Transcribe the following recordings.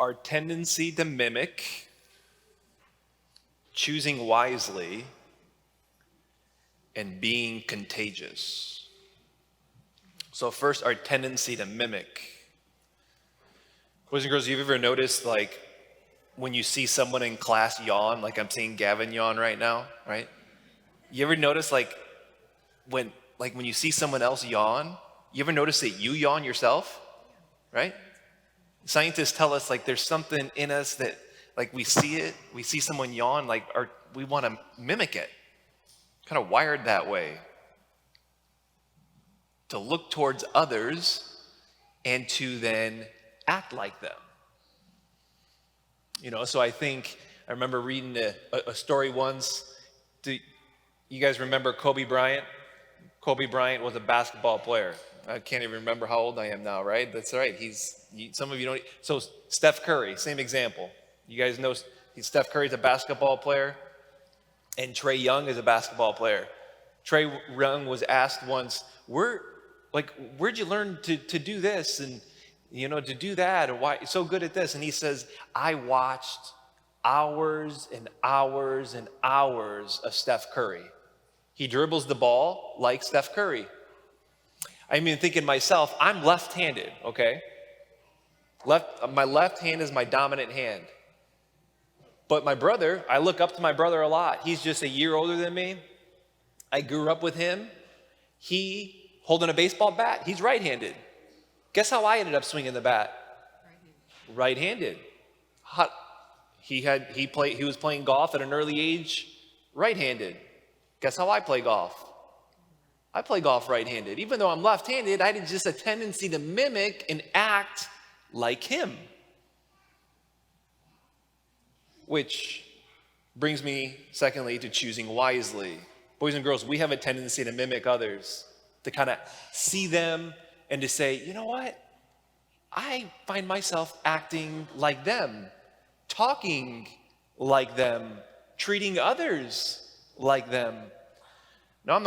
our tendency to mimic, choosing wisely, and being contagious. So first, our tendency to mimic. Boys and girls, you've ever noticed, like, when you see someone in class yawn, like I'm seeing Gavin yawn right now, right? You ever notice, when you see someone else yawn, you ever notice that you yawn yourself, right? Scientists tell us, like, there's something in us that, like, we see someone yawn, like, we want to mimic it. Kind of wired that way. To look towards others and to then act like them. So I remember reading a story once. Do you guys remember Kobe Bryant? Kobe Bryant was a basketball player. I can't even remember how old I am now, right? That's right. Some of you don't. So Steph Curry, same example. You guys know Steph Curry's a basketball player, and Trae Young is a basketball player. Trae Young was asked once, where'd you learn to do this and to do that, or why you're so good at this? And he says, I watched hours and hours and hours of Steph Curry. He dribbles the ball like Steph Curry. I mean, thinking myself, I'm left-handed, okay? My left hand is my dominant hand. But my brother, I look up to my brother a lot. He's just a year older than me. I grew up with him. He holding a baseball bat, he's right-handed. Guess how I ended up swinging the bat? Right-handed. He was playing golf at an early age, right-handed. Guess how I play golf? I play golf right-handed. Even though I'm left-handed, I had just a tendency to mimic and act like him. Which brings me, secondly, to choosing wisely. Boys and girls, we have a tendency to mimic others, to kind of see them and to say, you know what? I find myself acting like them, talking like them, treating others like them. Now,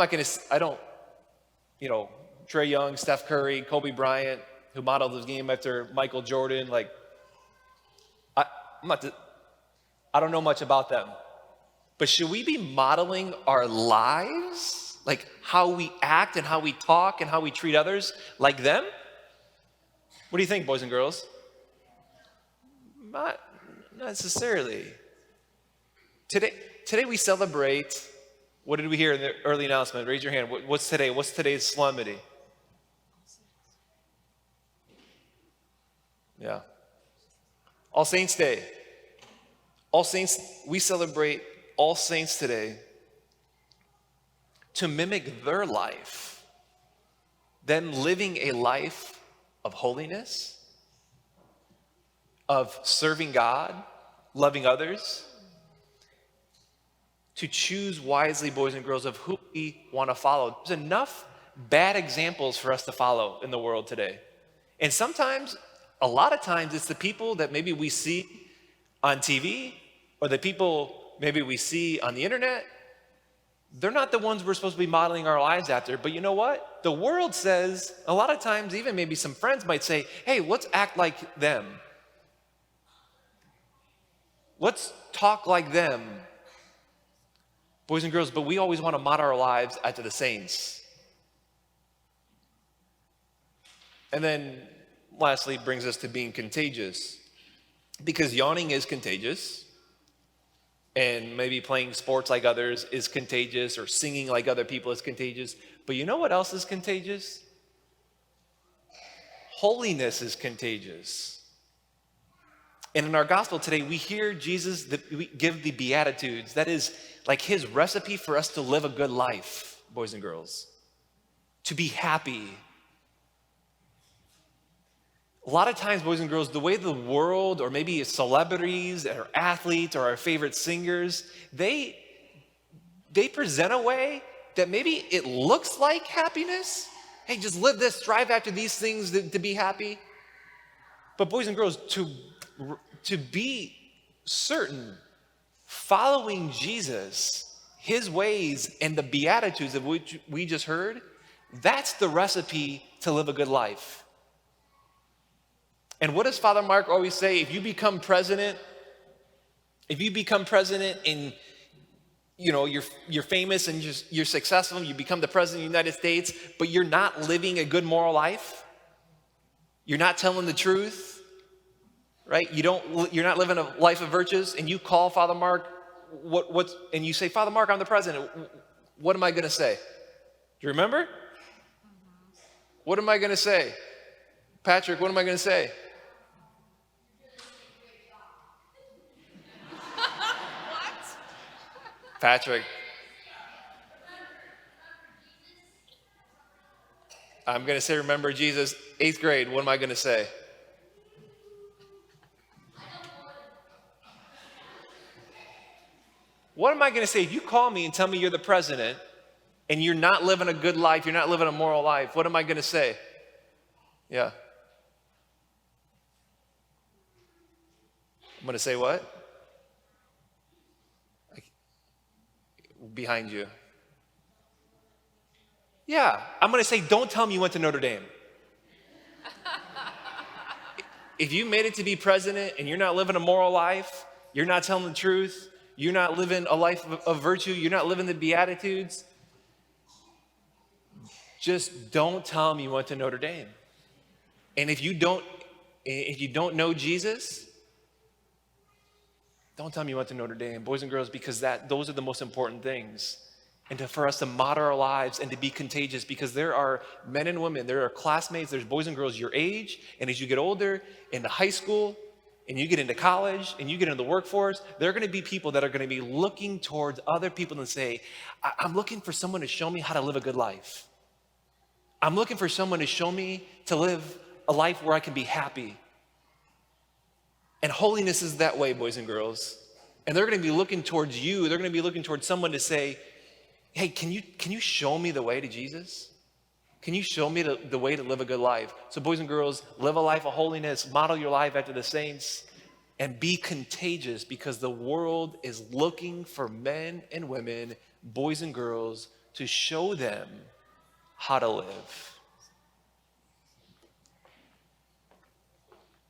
Trae Young, Steph Curry, Kobe Bryant, who modeled his game after Michael Jordan, I don't know much about them. But should we be modeling our lives, like how we act and how we talk and how we treat others, like them? What do you think, boys and girls? Not necessarily. Today we celebrate, what did we hear in the early announcement? Raise your hand. What's today? What's today's solemnity? Yeah. All Saints Day. We celebrate All Saints today to mimic their life, them living a life of holiness, of serving God, loving others, to choose wisely, boys and girls, of who we want to follow. There's enough bad examples for us to follow in the world today. And a lot of times, it's the people that maybe we see on TV or the people maybe we see on the internet. They're not the ones we're supposed to be modeling our lives after. But you know what? The world says, a lot of times, even maybe some friends might say, hey, let's act like them. Let's talk like them. Boys and girls, but we always want to model our lives after the saints. And then, lastly, brings us to being contagious. Because yawning is contagious. And maybe playing sports like others is contagious, or singing like other people is contagious. But you know what else is contagious? Holiness is contagious. And in our gospel today, we hear Jesus we give the Beatitudes. That is like his recipe for us to live a good life, boys and girls. To be happy. A lot of times, boys and girls, the way the world, or maybe celebrities or athletes or our favorite singers, they present a way that maybe it looks like happiness. Hey, just live this, strive after these things to be happy. But boys and girls, to be certain, following Jesus, his ways, and the Beatitudes of which we just heard, that's the recipe to live a good life. And what does Father Mark always say? If you become president and you're famous and you're successful, you become the president of the United States, but you're not living a good moral life, you're not telling the truth, right? You're not living a life of virtues, and you call Father Mark, and you say, Father Mark, I'm the president. What am I going to say? Do you remember? What am I going to say? Patrick, what am I going to say? What? Patrick. I'm going to say, remember Jesus, 8th grade. What am I going to say? What am I going to say? If you call me and tell me you're the president and you're not living a good life, you're not living a moral life, what am I going to say? Yeah. I'm going to say what? Behind you. Yeah, I'm going to say, don't tell me you went to Notre Dame. If you made it to be president and you're not living a moral life, you're not telling the truth, you're not living a life of virtue, you're not living the Beatitudes, just don't tell me you went to Notre Dame. And if you don't know Jesus, don't tell me you went to Notre Dame, boys and girls, because those are the most important things. And for us to model our lives and to be contagious, because there are men and women, there are classmates, there's boys and girls your age, and as you get older, into high school, and you get into college, and you get into the workforce, there are going to be people that are going to be looking towards other people and say, I'm looking for someone to show me how to live a good life. I'm looking for someone to show me to live a life where I can be happy. And holiness is that way, boys and girls. And they're going to be looking towards you. They're going to be looking towards someone to say, hey, can you show me the way to Jesus? Can you show me the way to live a good life? So boys and girls, live a life of holiness, model your life after the saints, and be contagious, because the world is looking for men and women, boys and girls, to show them how to live.